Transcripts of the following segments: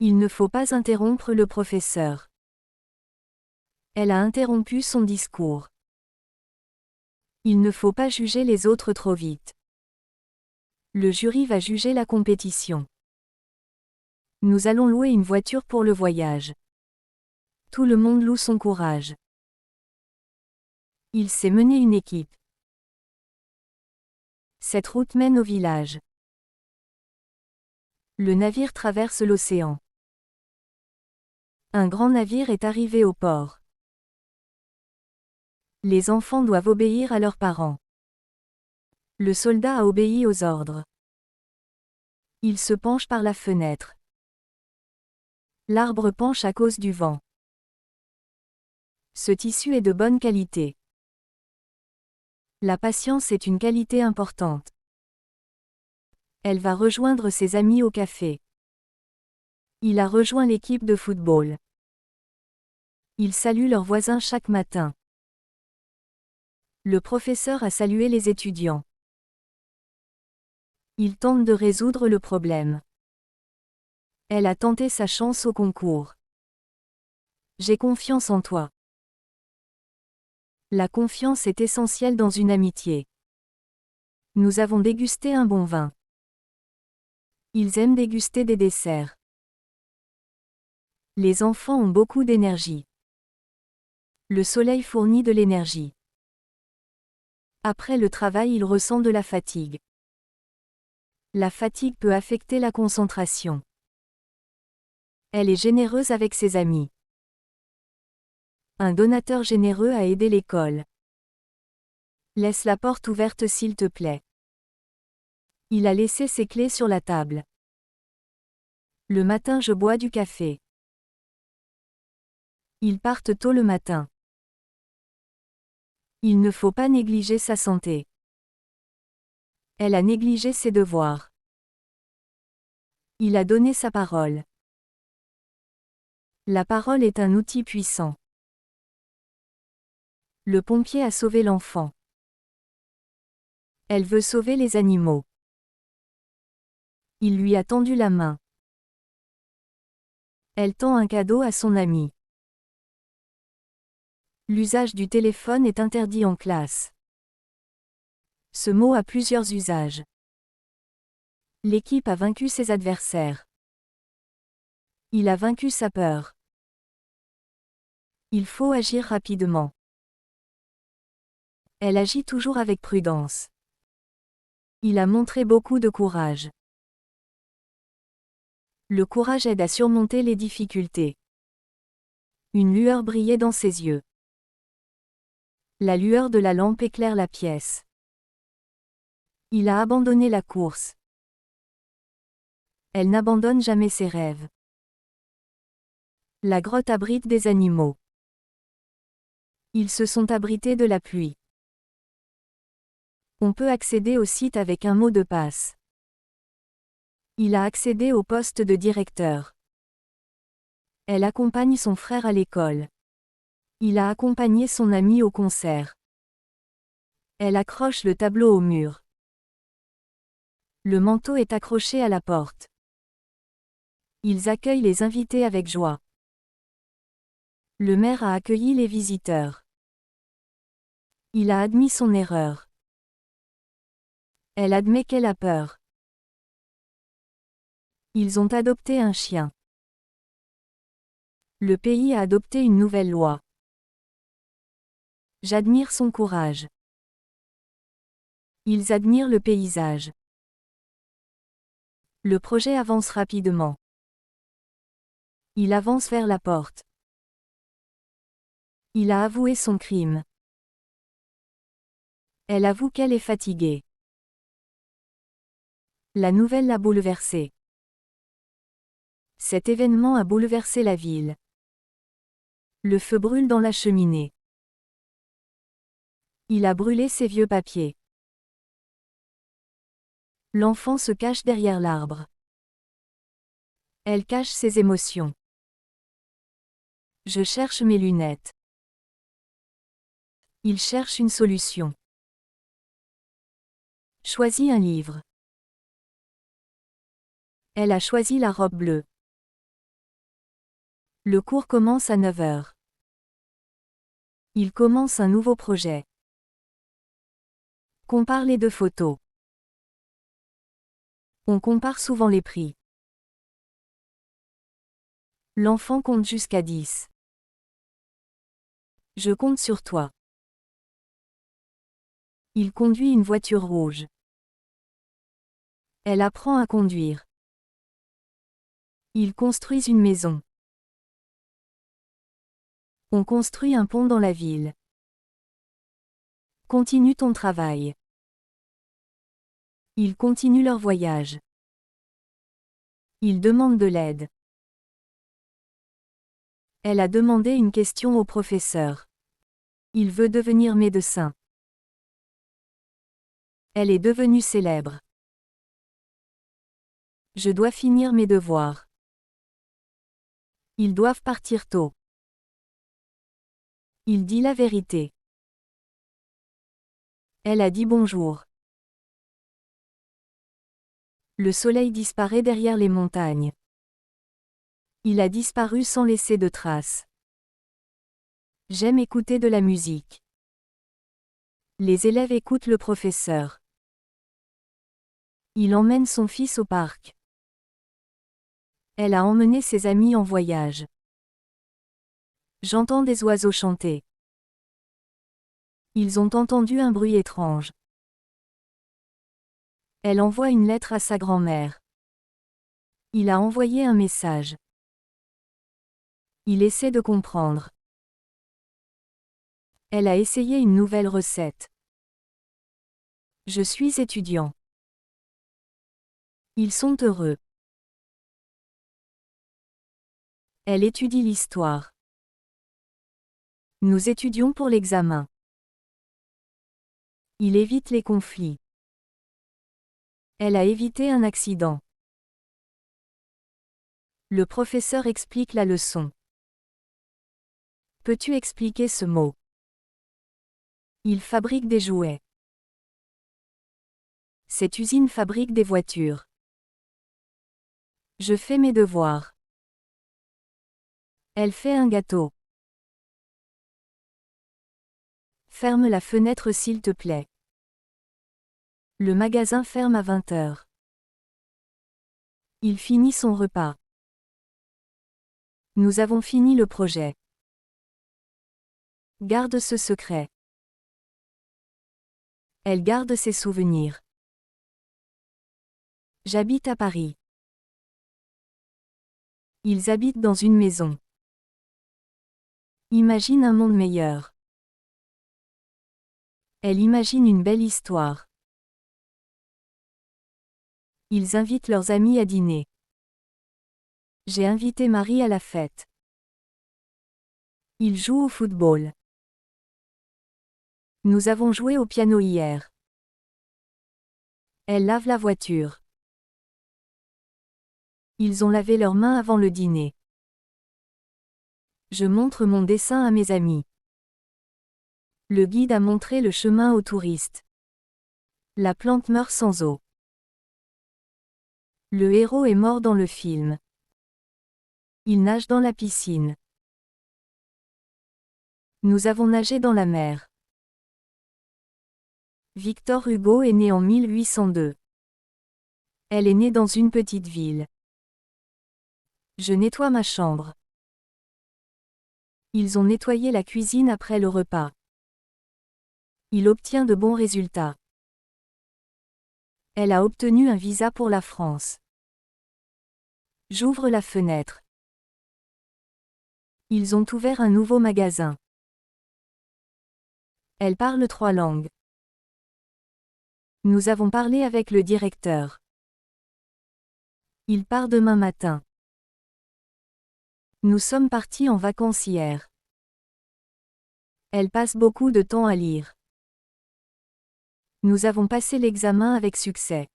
Il ne faut pas interrompre le professeur. Elle a interrompu son discours. Il ne faut pas juger les autres trop vite. Le jury va juger la compétition. Nous allons louer une voiture pour le voyage. Tout le monde loue son courage. Il sait mener une équipe. Cette route mène au village. Le navire traverse l'océan. Un grand navire est arrivé au port. Les enfants doivent obéir à leurs parents. Le soldat a obéi aux ordres. Il se penche par la fenêtre. L'arbre penche à cause du vent. Ce tissu est de bonne qualité. La patience est une qualité importante. Elle va rejoindre ses amis au café. Il a rejoint l'équipe de football. Ils saluent leurs voisins chaque matin. Le professeur a salué les étudiants. Il tente de résoudre le problème. Elle a tenté sa chance au concours. J'ai confiance en toi. La confiance est essentielle dans une amitié. Nous avons dégusté un bon vin. Ils aiment déguster des desserts. Les enfants ont beaucoup d'énergie. Le soleil fournit de l'énergie. Après le travail, il ressent de la fatigue. La fatigue peut affecter la concentration. Elle est généreuse avec ses amis. Un donateur généreux a aidé l'école. Laisse la porte ouverte s'il te plaît. Il a laissé ses clés sur la table. Le matin je bois du café. Ils partent tôt le matin. Il ne faut pas négliger sa santé. Elle a négligé ses devoirs. Il a donné sa parole. La parole est un outil puissant. Le pompier a sauvé l'enfant. Elle veut sauver les animaux. Il lui a tendu la main. Elle tend un cadeau à son ami. L'usage du téléphone est interdit en classe. Ce mot a plusieurs usages. L'équipe a vaincu ses adversaires. Il a vaincu sa peur. Il faut agir rapidement. Elle agit toujours avec prudence. Il a montré beaucoup de courage. Le courage aide à surmonter les difficultés. Une lueur brillait dans ses yeux. La lueur de la lampe éclaire la pièce. Il a abandonné la course. Elle n'abandonne jamais ses rêves. La grotte abrite des animaux. Ils se sont abrités de la pluie. On peut accéder au site avec un mot de passe. Il a accédé au poste de directeur. Elle accompagne son frère à l'école. Il a accompagné son ami au concert. Elle accroche le tableau au mur. Le manteau est accroché à la porte. Ils accueillent les invités avec joie. Le maire a accueilli les visiteurs. Il a admis son erreur. Elle admet qu'elle a peur. Ils ont adopté un chien. Le pays a adopté une nouvelle loi. J'admire son courage. Ils admirent le paysage. Le projet avance rapidement. Il avance vers la porte. Il a avoué son crime. Elle avoue qu'elle est fatiguée. La nouvelle l'a bouleversée. Cet événement a bouleversé la ville. Le feu brûle dans la cheminée. Il a brûlé ses vieux papiers. L'enfant se cache derrière l'arbre. Elle cache ses émotions. Je cherche mes lunettes. Il cherche une solution. Choisis un livre. Elle a choisi la robe bleue. Le cours commence à 9 heures. Il commence un nouveau projet. Compare les deux photos. On compare souvent les prix. L'enfant compte jusqu'à 10. Je compte sur toi. Il conduit une voiture rouge. Elle apprend à conduire. Ils construisent une maison. On construit un pont dans la ville. Continue ton travail. Ils continuent leur voyage. Ils demandent de l'aide. Elle a demandé une question au professeur. Il veut devenir médecin. Elle est devenue célèbre. Je dois finir mes devoirs. Ils doivent partir tôt. Il dit la vérité. Elle a dit bonjour. Le soleil disparaît derrière les montagnes. Il a disparu sans laisser de traces. J'aime écouter de la musique. Les élèves écoutent le professeur. Il emmène son fils au parc. Elle a emmené ses amis en voyage. J'entends des oiseaux chanter. Ils ont entendu un bruit étrange. Elle envoie une lettre à sa grand-mère. Il a envoyé un message. Il essaie de comprendre. Elle a essayé une nouvelle recette. Je suis étudiant. Ils sont heureux. Elle étudie l'histoire. Nous étudions pour l'examen. Il évite les conflits. Elle a évité un accident. Le professeur explique la leçon. Peux-tu expliquer ce mot? Il fabrique des jouets. Cette usine fabrique des voitures. Je fais mes devoirs. Elle fait un gâteau. Ferme la fenêtre s'il te plaît. Le magasin ferme à 20 heures. Il finit son repas. Nous avons fini le projet. Garde ce secret. Elle garde ses souvenirs. J'habite à Paris. Ils habitent dans une maison. Imagine un monde meilleur. Elle imagine une belle histoire. Ils invitent leurs amis à dîner. J'ai invité Marie à la fête. Ils jouent au football. Nous avons joué au piano hier. Elle lave la voiture. Ils ont lavé leurs mains avant le dîner. Je montre mon dessin à mes amis. Le guide a montré le chemin aux touristes. La plante meurt sans eau. Le héros est mort dans le film. Il nage dans la piscine. Nous avons nagé dans la mer. Victor Hugo est né en 1802. Elle est née dans une petite ville. Je nettoie ma chambre. Ils ont nettoyé la cuisine après le repas. Il obtient de bons résultats. Elle a obtenu un visa pour la France. J'ouvre la fenêtre. Ils ont ouvert un nouveau magasin. Elle parle 3 langues. Nous avons parlé avec le directeur. Il part demain matin. Nous sommes partis en vacances hier. Elle passe beaucoup de temps à lire. Nous avons passé l'examen avec succès.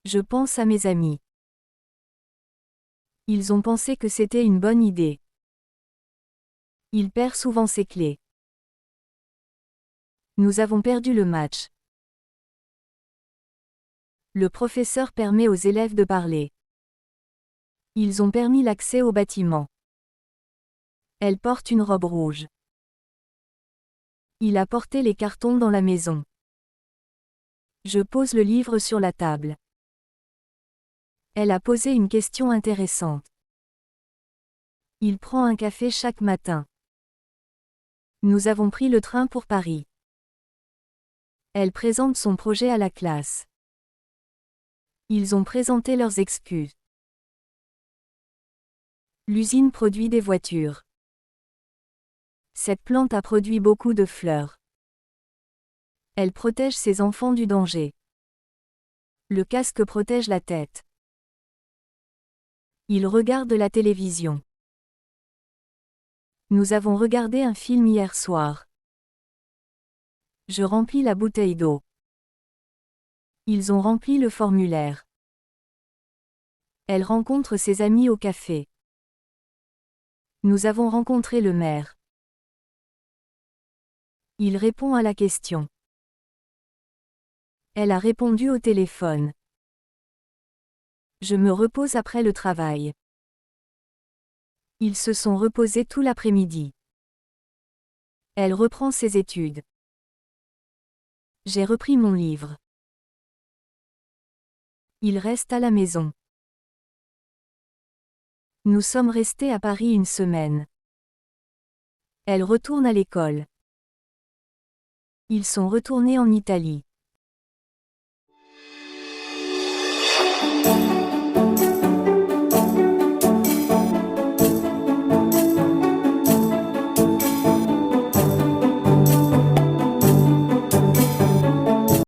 Je pense à mes amis. Ils ont pensé que c'était une bonne idée. Il perd souvent ses clés. Nous avons perdu le match. Le professeur permet aux élèves de parler. Ils ont permis l'accès au bâtiment. Elle porte une robe rouge. Il a porté les cartons dans la maison. Je pose le livre sur la table. Elle a posé une question intéressante. Il prend un café chaque matin. Nous avons pris le train pour Paris. Elle présente son projet à la classe. Ils ont présenté leurs excuses. L'usine produit des voitures. Cette plante a produit beaucoup de fleurs. Elle protège ses enfants du danger. Le casque protège la tête. Il regarde la télévision. Nous avons regardé un film hier soir. Je remplis la bouteille d'eau. Ils ont rempli le formulaire. Elle rencontre ses amis au café. Nous avons rencontré le maire. Il répond à la question. Elle a répondu au téléphone. Je me repose après le travail. Ils se sont reposés tout l'après-midi. Elle reprend ses études. J'ai repris mon livre. Il reste à la maison. Nous sommes restés à Paris une semaine. Elle retourne à l'école. Ils sont retournés en Italie.